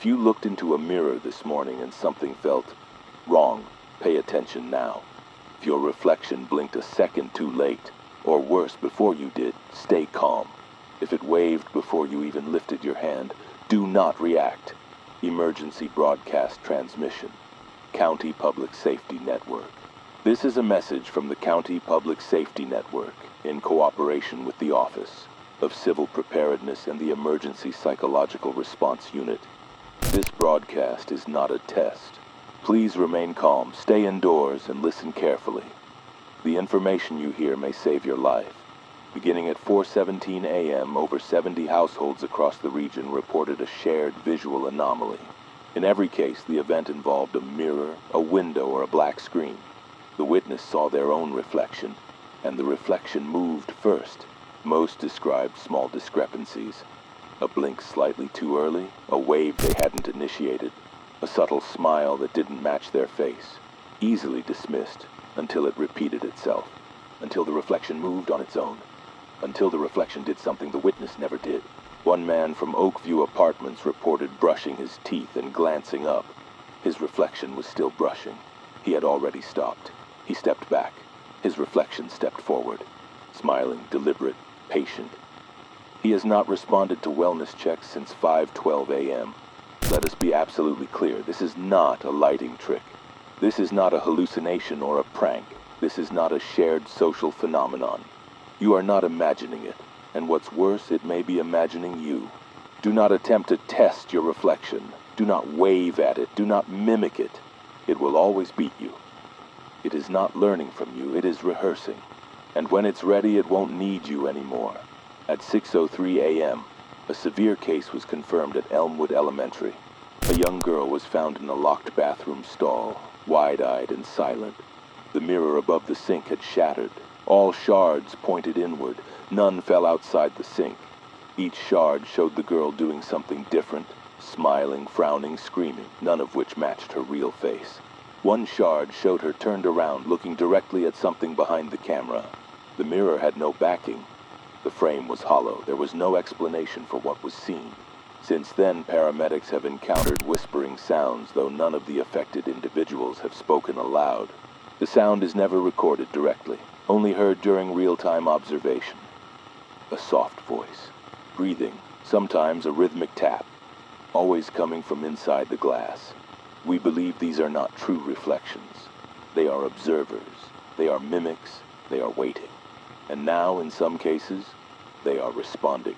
If you looked into a mirror this morning and something felt wrong, pay attention now. If your reflection blinked a second too late, or worse, before you did, stay calm. If it waved before you even lifted your hand, do not react. Emergency broadcast transmission. County Public Safety Network. This is a message from the County Public Safety Network in cooperation with the Office of Civil Preparedness and the Emergency Psychological Response Unit. This broadcast is not a test. Please remain calm, stay indoors, and listen carefully. The information you hear may save your life. Beginning at 4:17 a.m., over 70 households across the region reported a shared visual anomaly. In every case, the event involved a mirror, a window, or a black screen. The witness saw their own reflection, and the reflection moved first. Most described small discrepancies. A blink slightly too early, a wave they hadn't initiated, a subtle smile that didn't match their face. Easily dismissed, until it repeated itself, until the reflection moved on its own, until the reflection did something the witness never did. One man from Oakview Apartments reported brushing his teeth and glancing up. His reflection was still brushing. He had already stopped. He stepped back. His reflection stepped forward, smiling, deliberate, patient. He has not responded to wellness checks since 5:12 a.m. Let us be absolutely clear, this is not a lighting trick. This is not a hallucination or a prank. This is not a shared social phenomenon. You are not imagining it, and what's worse, it may be imagining you. Do not attempt to test your reflection. Do not wave at it. Do not mimic it. It will always beat you. It is not learning from you, it is rehearsing. And when it's ready, it won't need you anymore. At 6:03 a.m., a severe case was confirmed at Elmwood Elementary. A young girl was found in a locked bathroom stall, wide-eyed and silent. The mirror above the sink had shattered. All shards pointed inward. None fell outside the sink. Each shard showed the girl doing something different, smiling, frowning, screaming, none of which matched her real face. One shard showed her turned around, looking directly at something behind the camera. The mirror had no backing. The frame was hollow. There was no explanation for what was seen. Since then, paramedics have encountered whispering sounds, though none of the affected individuals have spoken aloud. The sound is never recorded directly, only heard during real-time observation. A soft voice, breathing, sometimes a rhythmic tap, always coming from inside the glass. We believe these are not true reflections. They are observers. They are mimics. They are waiting. And now, in some cases, they are responding.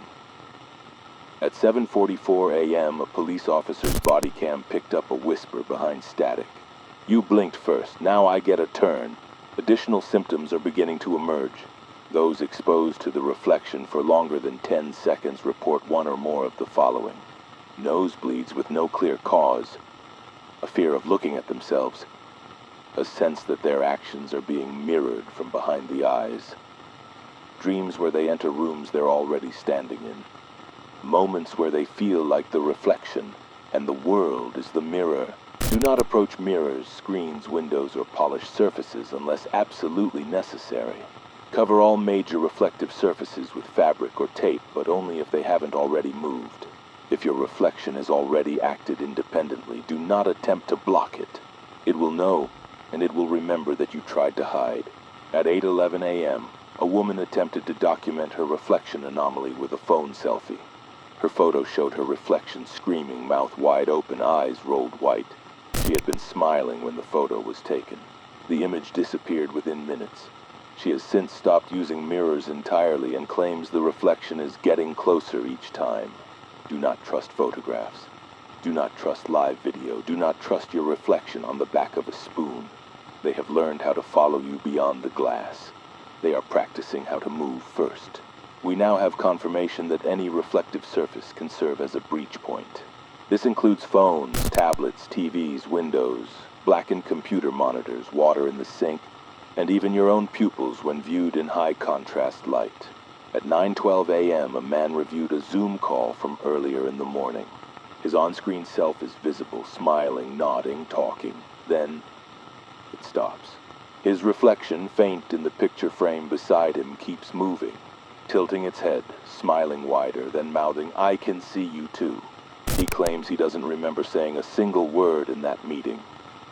At 7:44 a.m., a police officer's body cam picked up a whisper behind static. You blinked first, now I get a turn. Additional symptoms are beginning to emerge. Those exposed to the reflection for longer than 10 seconds report one or more of the following. Nosebleeds with no clear cause. A fear of looking at themselves. A sense that their actions are being mirrored from behind the eyes. Dreams where they enter rooms they're already standing in. Moments where they feel like the reflection, and the world is the mirror. Do not approach mirrors, screens, windows, or polished surfaces unless absolutely necessary. Cover all major reflective surfaces with fabric or tape, but only if they haven't already moved. If your reflection has already acted independently, do not attempt to block it. It will know, and it will remember that you tried to hide. At 8:11 a.m., a woman attempted to document her reflection anomaly with a phone selfie. Her photo showed her reflection screaming, mouth wide open, eyes rolled white. She had been smiling when the photo was taken. The image disappeared within minutes. She has since stopped using mirrors entirely and claims the reflection is getting closer each time. Do not trust photographs. Do not trust live video. Do not trust your reflection on the back of a spoon. They have learned how to follow you beyond the glass. They are practicing how to move first. We now have confirmation that any reflective surface can serve as a breach point. This includes phones, tablets, TVs, windows, blackened computer monitors, water in the sink, and even your own pupils when viewed in high contrast light. At 9:12 a.m., a man reviewed a Zoom call from earlier in the morning. His on-screen self is visible, smiling, nodding, talking. Then, it stops. His reflection, faint in the picture frame beside him, keeps moving, tilting its head, smiling wider, then mouthing, "I can see you too." He claims he doesn't remember saying a single word in that meeting.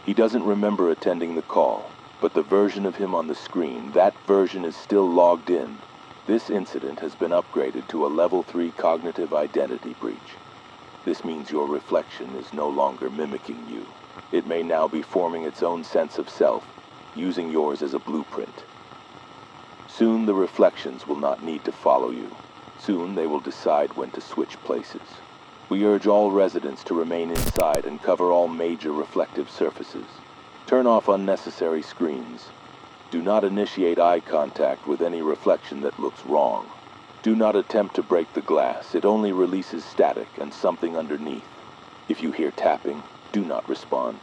He doesn't remember attending the call, but the version of him on the screen, that version is still logged in. This incident has been upgraded to a Level 3 cognitive identity breach. This means your reflection is no longer mimicking you. It may now be forming its own sense of self, using yours as a blueprint. Soon the reflections will not need to follow you. Soon they will decide when to switch places. We urge all residents to remain inside and cover all major reflective surfaces. Turn off unnecessary screens. Do not initiate eye contact with any reflection that looks wrong. Do not attempt to break the glass. It only releases static and something underneath. If you hear tapping, do not respond.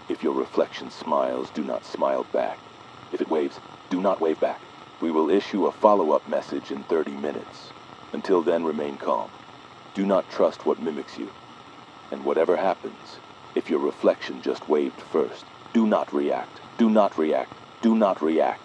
If your reflection smiles, do not smile back. If it waves, do not wave back. We will issue a follow-up message in 30 minutes. Until then, remain calm. Do not trust what mimics you. And whatever happens, if your reflection just waved first, do not react. Do not react. Do not react.